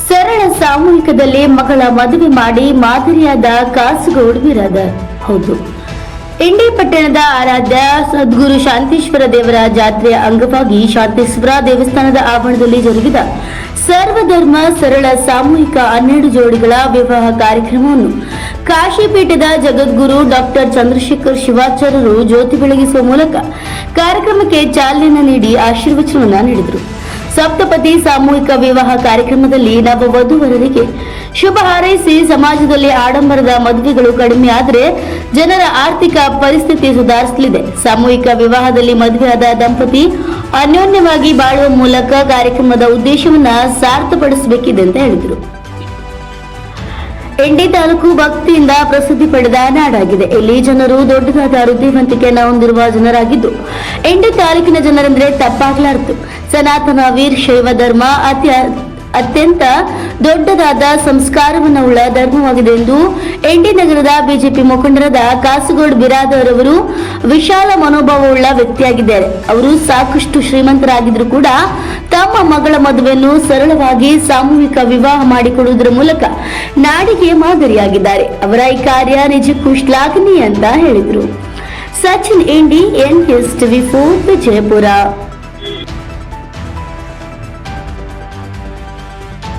ಸರಳ ಸಾಮೂಹಿಕದಲ್ಲಿ ಮಗಳ ಮದುವೆ ಮಾಡಿ ಮಾದರಿಯಾದ ಕಾಸರಗೋಡು ಬಿರಾದರ್. ಹೌದು, ಇಂಡಿ ಪಟ್ಟಣದ ಆರಾಧ್ಯ ಸದ್ಗುರು ಶಾಂತೇಶ್ವರ ದೇವರ ಜಾತ್ರೆಯ ಅಂಗವಾಗಿ ಶಾಂತೇಶ್ವರ ದೇವಸ್ಥಾನದ ಆವರಣದಲ್ಲಿ ಜರುಗಿದ ಸರ್ವಧರ್ಮ ಸರಳ ಸಾಮೂಹಿಕ 12 ಜೋಡಿಗಳ ವಿವಾಹ ಕಾರ್ಯಕ್ರಮವನ್ನು ಕಾಶಿಪೀಠದ ಜಗದ್ಗುರು ಡಾಕ್ಟರ್ ಚಂದ್ರಶೇಖರ್ ಶಿವಾಚಾರ್ಯರು ಜ್ಯೋತಿ ಬೆಳಗಿಸುವ ಮೂಲಕ ಕಾರ್ಯಕ್ರಮಕ್ಕೆ ಚಾಲನೆ ನೀಡಿ ಆಶೀರ್ವಚನ ನೀಡಿದರು. ಸಪ್ತಪದಿ ಸಾಮೂಹಿಕ ವಿವಾಹ ಕಾರ್ಯಕ್ರಮದಲ್ಲಿ ನವವಧುವರರಿಗೆ ಶುಭ ಹಾರೈಸಿ ಸಮಾಜದಲ್ಲಿ ಆಡಂಬರದ ಮದುವೆಗಳು ಕಡಿಮೆ ಆದರೆ ಜನರ ಆರ್ಥಿಕ ಪರಿಸ್ಥಿತಿ ಸುಧಾರಿಸಲಿದೆ. ಸಾಮೂಹಿಕ ವಿವಾಹದಲ್ಲಿ ಮದುವೆಯಾದ ದಂಪತಿ ಅನ್ಯೋನ್ಯವಾಗಿ ಬಾಳುವ ಮೂಲಕ ಕಾರ್ಯಕ್ರಮದ ಉದ್ದೇಶವನ್ನ ಸಾರ್ಥಕಪಡಿಸಬೇಕಿದೆ ಅಂತ ಹೇಳಿದರು. ಇಂಡಿ ತಾಲೂಕು ಭಕ್ತಿಯಿಂದ ಪ್ರಸಿದ್ಧಿ ಪಡೆದ ನಾಡಾಗಿದೆ. ಇಲ್ಲಿ ಜನರು ದೊಡ್ಡದಾದ ಹೃದಯವಂತಿಕೆಯನ್ನು ಹೊಂದಿರುವ ಜನರಾಗಿದ್ದು, ಇಂಡಿ ತಾಲೂಕಿನ ಜನರೆಂದರೆ ತಪ್ಪಾಗಲಾರದು. ಸನಾತನ ವೀರಶೈವ ಧರ್ಮ ಅತ್ಯಂತ ದೊಡ್ಡದಾದ ಸಂಸ್ಕಾರವನ್ನು ಉಳ್ಳ ಧರ್ಮವಾಗಿದೆ ಎಂದು ಇಂಡಿ ನಗರದ ಬಿಜೆಪಿ ಮುಖಂಡರಾದ ಕಾಸರಗೋಡು ಬಿರಾದರ್ ಅವರು ವಿಶಾಲ ಮನೋಭಾವವುಳ್ಳ ವ್ಯಕ್ತಿಯಾಗಿದ್ದಾರೆ. ಅವರು ಸಾಕಷ್ಟು ಶ್ರೀಮಂತರಾಗಿದ್ದರೂ ಕೂಡ ತಮ್ಮ ಮಗಳ ಮದುವೆಯನ್ನು ಸರಳವಾಗಿ ಸಾಮೂಹಿಕ ವಿವಾಹ ಮಾಡಿಕೊಡುವುದರ ಮೂಲಕ ನಾಡಿಗೆ ಮಾದರಿಯಾಗಿದ್ದಾರೆ. ಅವರ ಈ ಕಾರ್ಯ ನಿಜಕ್ಕೂ ಶ್ಲಾಘನೀಯ ಅಂತ ಹೇಳಿದರು. ಸಚಿನ್ ಇಂಡಿ, NS TV4 ವಿಜಯಪುರ.